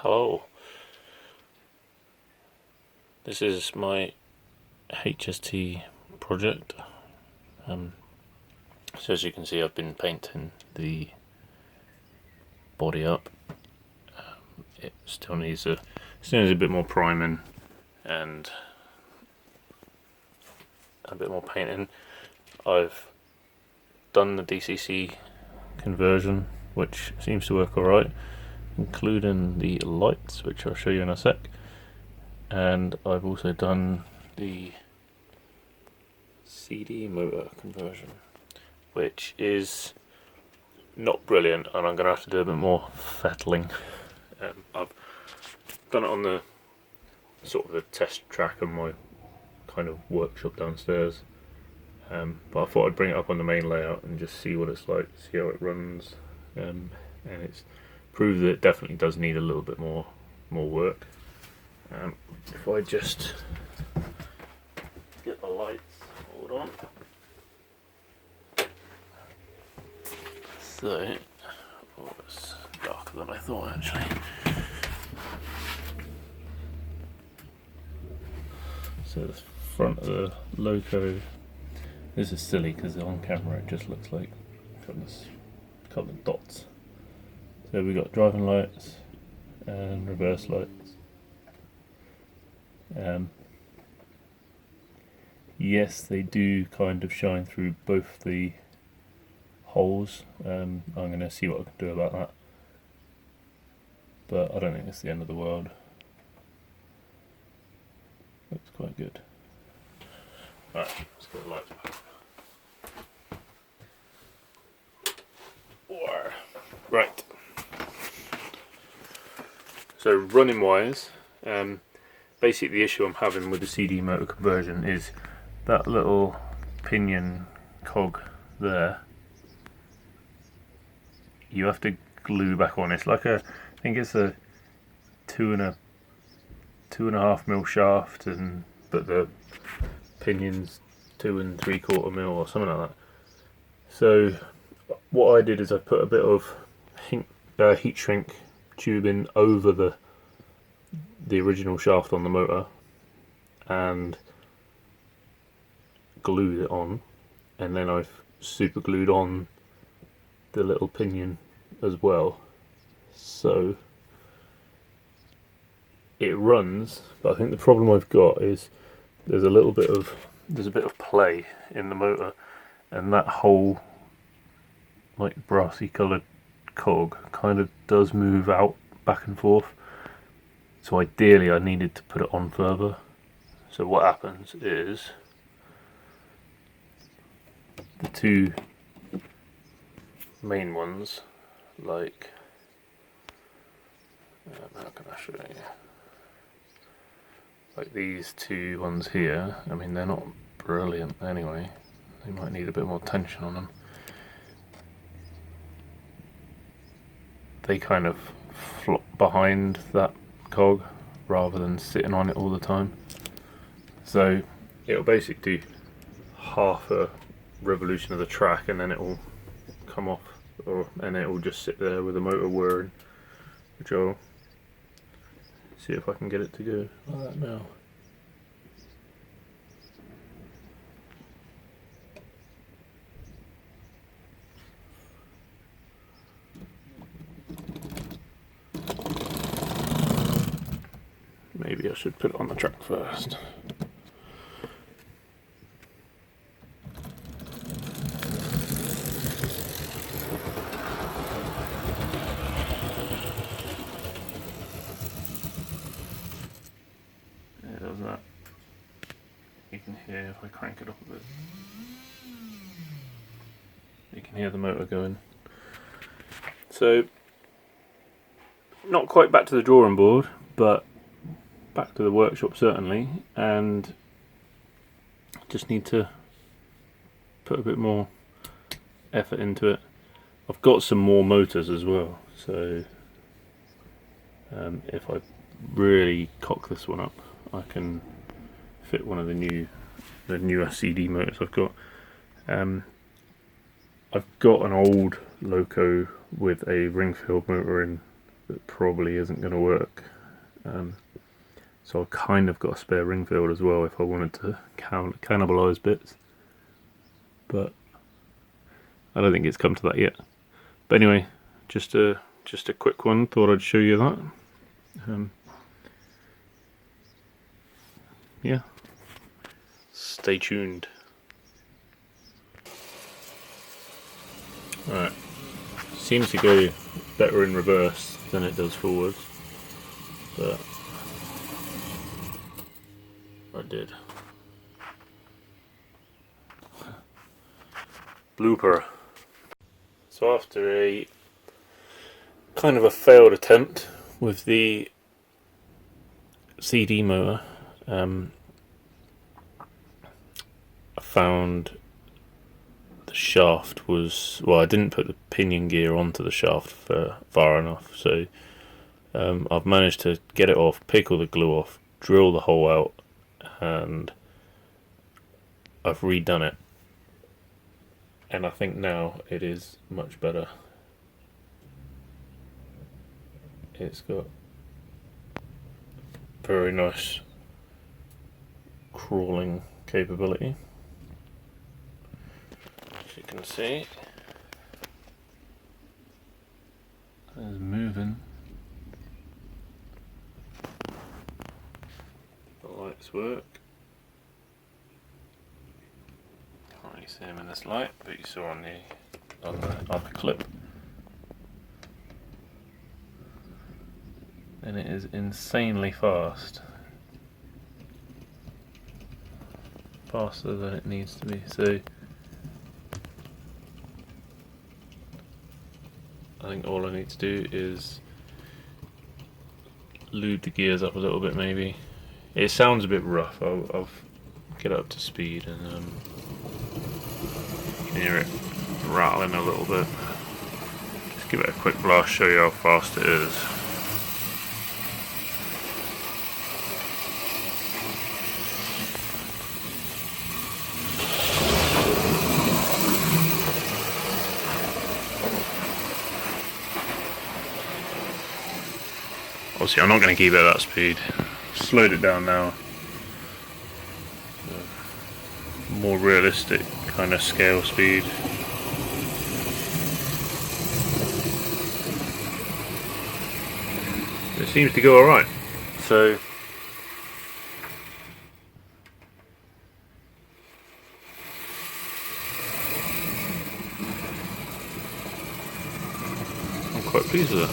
Hello, this is my HST project. So as you can see, I've been painting the body up. It still needs a bit more priming and a bit more painting. I've done the DCC conversion, which seems to work alright, including the lights, which I'll show you in a sec. And I've also done the CD motor conversion, which is not brilliant, and I'm going to have to do a bit more fettling. I've done it on the sort of the test track of my kind of workshop downstairs, but I thought I'd bring it up on the main layout and just see what it's like, see how it runs, and it's proved that it definitely does need a little bit more work. If I just get the lights, hold on. So, it's darker than I thought actually. So the front of the loco, this is silly because on camera it just looks like a couple of dots. So we got driving lights and reverse lights. Yes, they do kind of shine through both the holes. I'm going to see what I can do about that, but I don't think it's the end of the world. Looks quite good. Right, let's get the lights back. Right. So running wise, basically the issue I'm having with the CD motor conversion is that little pinion cog there. You have to glue back on. It's like I think it's a 2.5 mil shaft, but the pinion's 2 3/4 mil or something like that. So what I did is I put a bit of heat shrink tubing over the original shaft on the motor and glued it on, and then I've super glued on the little pinion as well, so it runs. But I think the problem I've got is there's a bit of play in the motor, and that whole like brassy coloured cog kind of does move out back and forth. So ideally I needed to put it on further. So what happens is the two main ones, like how can I show you? Like these two ones here, I mean they're not brilliant anyway, they might need a bit more tension on them. They kind of flop behind that cog rather than sitting on it all the time. So it'll basically do half a revolution of the track and then it will come off, and it will just sit there with the motor whirring, which I'll see if I can get it to go like that now. Maybe I should put it on the track first. Yeah, does that. You can hear if I crank it up a bit. You can hear the motor going. So, not quite back to the drawing board, but back to the workshop certainly, and just need to put a bit more effort into it. I've got some more motors as well, so if I really cock this one up, I can fit one of the newer CD motors I've got. I've got an old loco with a ring filled motor in that probably isn't going to work. So I've kind of got a spare ring field as well if I wanted to cannibalise bits, but I don't think it's come to that yet. But anyway, just a quick one. Thought I'd show you that. Yeah, stay tuned. Alright, seems to go better in reverse than it does forwards, but I did. Blooper. So after a kind of a failed attempt with the CD motor, I found the shaft was, well, I didn't put the pinion gear onto the shaft for far enough, so I've managed to get it off, pick all the glue off, drill the hole out, and I've redone it, and I think now it is much better. It's got very nice crawling capability, as you can see. It's moving. The lights work. Can't really see them in this light, but you saw on the other clip. And it is insanely fast. Faster than it needs to be. So I think all I need to do is lube the gears up a little bit maybe. It sounds a bit rough. I'll get up to speed and you can hear it rattling a little bit. Just give it a quick blast, show you how fast it is. Obviously I'm not going to keep it at that speed. Slowed it down now. More realistic kind of scale speed. It seems to go alright. So I'm quite pleased with it.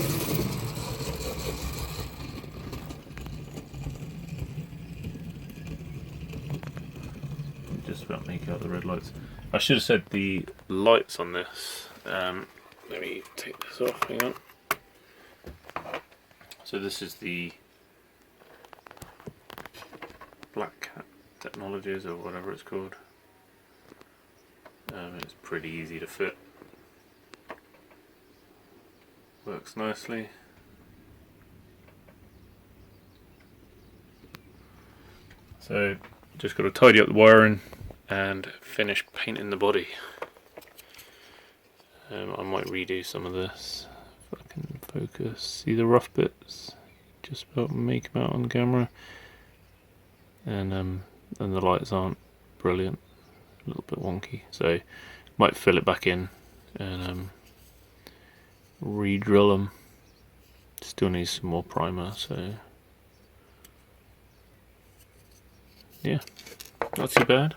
Just about make out the red lights. I should have said the lights on this. Let me take this off, hang on. So this is the Black Cat Technologies or whatever it's called. It's pretty easy to fit. Works nicely. So just got to tidy up the wiring and finish painting the body. I might redo some of this if I can focus. See the rough bits? Just about make them out on camera. And the lights aren't brilliant, a little bit wonky. So might fill it back in and re-drill them. Still needs some more primer, so yeah, not too bad.